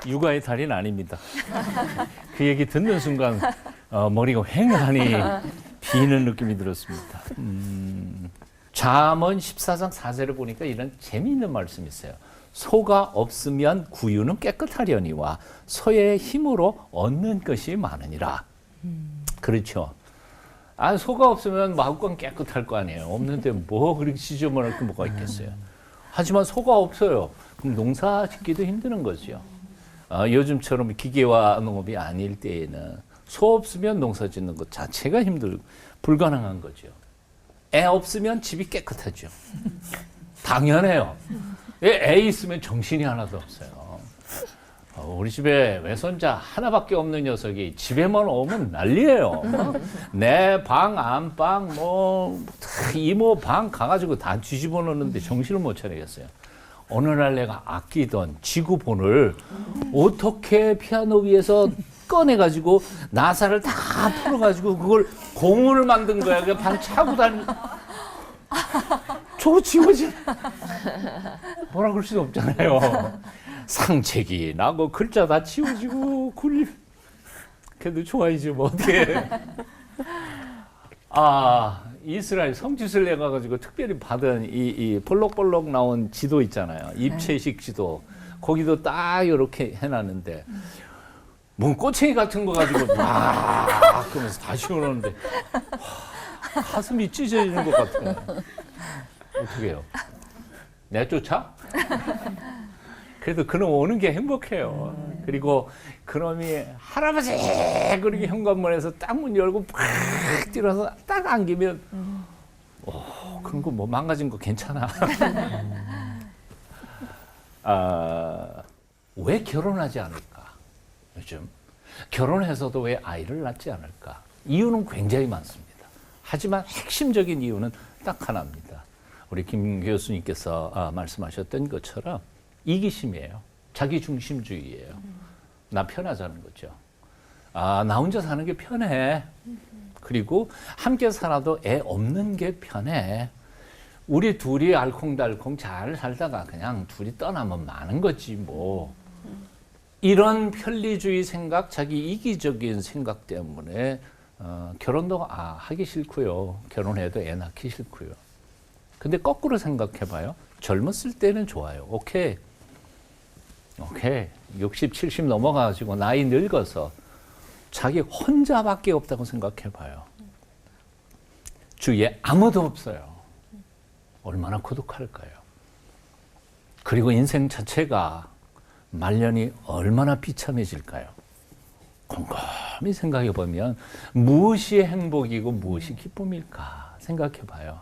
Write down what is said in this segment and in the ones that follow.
육아의 달인 아닙니다. 그 얘기 듣는 순간 머리가 휑하니 비는 느낌이 들었습니다. 잠언 14장 4절을 보니까 이런 재미있는 말씀이 있어요. 소가 없으면 구유는 깨끗하려니와 소의 힘으로 얻는 것이 많으니라. 그렇죠. 소가 없으면 마구간 깨끗할 거 아니에요. 없는데 뭐 그렇게 지저분할 게 뭐가 있겠어요. 하지만 소가 없어요. 그럼 농사 짓기도 힘드는 거죠. 요즘처럼 기계화 농업이 아닐 때에는 소 없으면 농사 짓는 것 자체가 불가능한 거죠. 애 없으면 집이 깨끗하죠. 당연해요. 애 있으면 정신이 하나도 없어요. 우리 집에 외손자 하나밖에 없는 녀석이 집에만 오면 난리예요. 내 방, 안방, 이모 방 가가지고 다 뒤집어 놓는데 정신을 못 차리겠어요. 어느 날 내가 아끼던 지구본을 어떻게 피아노 위에서 꺼내가지고 나사를 다 풀어가지고 그걸 고무를 만든 거야. 그냥 방 차고 저거 지워지 뭐라 그럴 수는 없잖아요. 상책이 나고 글자 다 지워지고 그래도 좋아야지 뭐 어떻게. 이스라엘 성지순례 가가지고 특별히 받은 이 볼록볼록 나온 지도 있잖아요. 입체식 지도. 거기도 딱 이렇게 해놨는데 뭔 꼬챙이 같은 거 가지고 막 그러면서 다 씌워놓는데 가슴이 찢어지는 것 같아. 어떻게 해요? 내쫓아? 그래도 그놈 오는 게 행복해요. 그리고 그놈이 할아버지 그렇게 현관문에서 딱 문 열고 팍 뛰어서 딱 안기면 그런 거 뭐 망가진 거 괜찮아. 왜 결혼하지 않을까? 요즘 결혼해서도 왜 아이를 낳지 않을까? 이유는 굉장히 많습니다. 하지만 핵심적인 이유는 딱 하나입니다. 우리 김 교수님께서 말씀하셨던 것처럼 이기심이에요. 자기중심주의예요. 나 편하자는 거죠. 나 혼자 사는 게 편해. 그리고 함께 살아도 애 없는 게 편해. 우리 둘이 알콩달콩 잘 살다가 그냥 둘이 떠나면 많은 거지 뭐. 이런 편리주의 생각, 자기 이기적인 생각 때문에 결혼도 하기 싫고요. 결혼해도 애 낳기 싫고요. 근데 거꾸로 생각해봐요. 젊었을 때는 좋아요. 오케이. 60, 70 넘어가지고 나이 늙어서 자기 혼자밖에 없다고 생각해봐요. 주위에 아무도 없어요. 얼마나 고독할까요? 그리고 인생 자체가 말년이 얼마나 비참해질까요? 곰곰이 생각해보면 무엇이 행복이고 무엇이 기쁨일까 생각해봐요.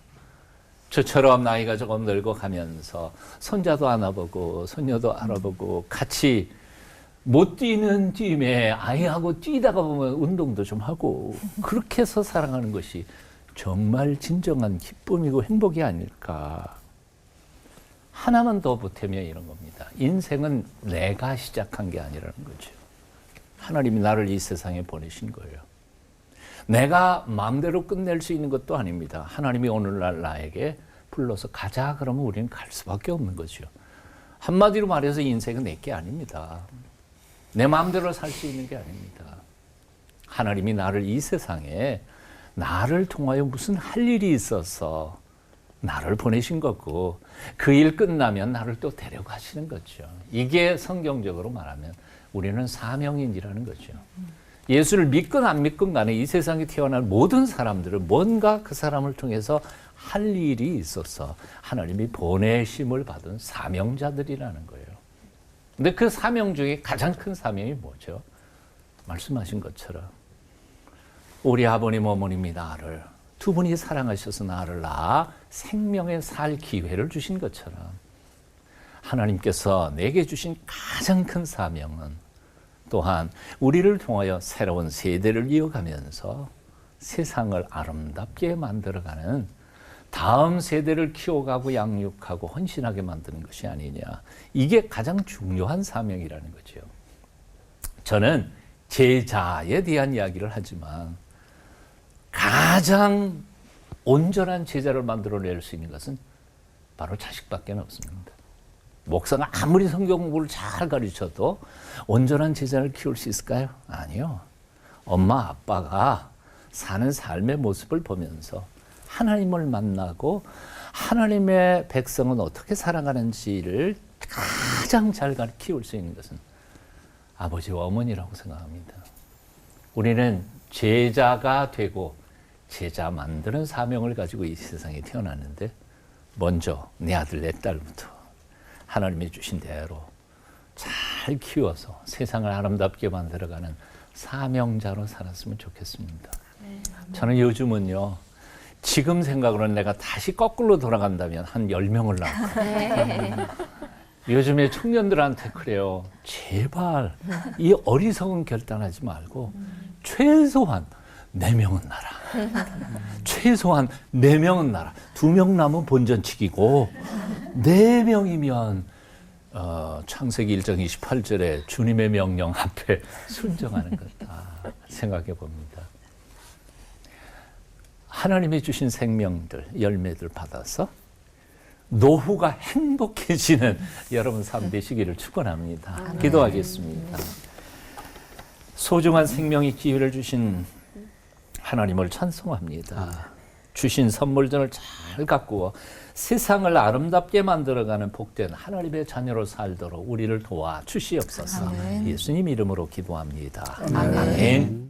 저처럼 나이가 조금 늙어가면서 손자도 안아보고 손녀도 알아보고 같이 못 뛰는 뛰임에 아이하고 뛰다가 보면 운동도 좀 하고 그렇게 해서 살아가는 것이 정말 진정한 기쁨이고 행복이 아닐까. 하나만 더 보태면 이런 겁니다. 인생은 내가 시작한 게 아니라는 거죠. 하나님이 나를 이 세상에 보내신 거예요. 내가 마음대로 끝낼 수 있는 것도 아닙니다. 하나님이 오늘날 나에게 불러서 가자 그러면 우리는 갈 수밖에 없는 거죠. 한마디로 말해서 인생은 내 게 아닙니다. 내 마음대로 살 수 있는 게 아닙니다. 하나님이 나를 이 세상에 나를 통하여 무슨 할 일이 있어서 나를 보내신 거고 그 일 끝나면 나를 또 데려가시는 거죠. 이게 성경적으로 말하면 우리는 사명인이라는 거죠. 예수를 믿건 안 믿건 간에 이 세상에 태어난 모든 사람들은 뭔가 그 사람을 통해서 할 일이 있어서 하나님이 보내심을 받은 사명자들이라는 거예요. 근데 그 사명 중에 가장 큰 사명이 뭐죠? 말씀하신 것처럼 우리 아버님 어머님이 나를 두 분이 사랑하셔서 나를 낳아 생명에 살 기회를 주신 것처럼 하나님께서 내게 주신 가장 큰 사명은 또한 우리를 통하여 새로운 세대를 이어가면서 세상을 아름답게 만들어가는 다음 세대를 키워가고 양육하고 헌신하게 만드는 것이 아니냐. 이게 가장 중요한 사명이라는 거죠. 저는 제자에 대한 이야기를 하지만 가장 온전한 제자를 만들어낼 수 있는 것은 바로 자식밖에 없습니다. 목사가 아무리 성경 공부를 잘 가르쳐도 온전한 제자를 키울 수 있을까요? 아니요. 엄마 아빠가 사는 삶의 모습을 보면서 하나님을 만나고 하나님의 백성은 어떻게 살아가는지를 가장 잘 키울 수 있는 것은 아버지와 어머니라고 생각합니다. 우리는 제자가 되고 제자 만드는 사명을 가지고 이 세상에 태어났는데 먼저 내 아들 내 딸부터 하나님이 주신 대로 잘 키워서 세상을 아름답게 만들어가는 사명자로 살았으면 좋겠습니다. 저는 요즘은요, 지금 생각으로는 내가 다시 거꾸로 돌아간다면 한 10명을 낳을 거예요. 요즘에 청년들한테 그래요. 제발 이 어리석은 결단하지 말고 최소한 4명은 낳아라. 최소한 4명은 낳아라. 2명 낳으면 본전치기고 4명이면 창세기 1장 28절에 주님의 명령 앞에 순종하는 거다 생각해 봅니다. 하나님이 주신 생명들, 열매들 받아서 노후가 행복해지는 여러분 삶 되시기를 축원합니다. 기도하겠습니다. 소중한 생명의 기회를 주신 하나님을 찬송합니다. 주신 선물들을 잘 가꾸어 세상을 아름답게 만들어가는 복된 하나님의 자녀로 살도록 우리를 도와 주시옵소서. 예수님 이름으로 기도합니다. 아멘.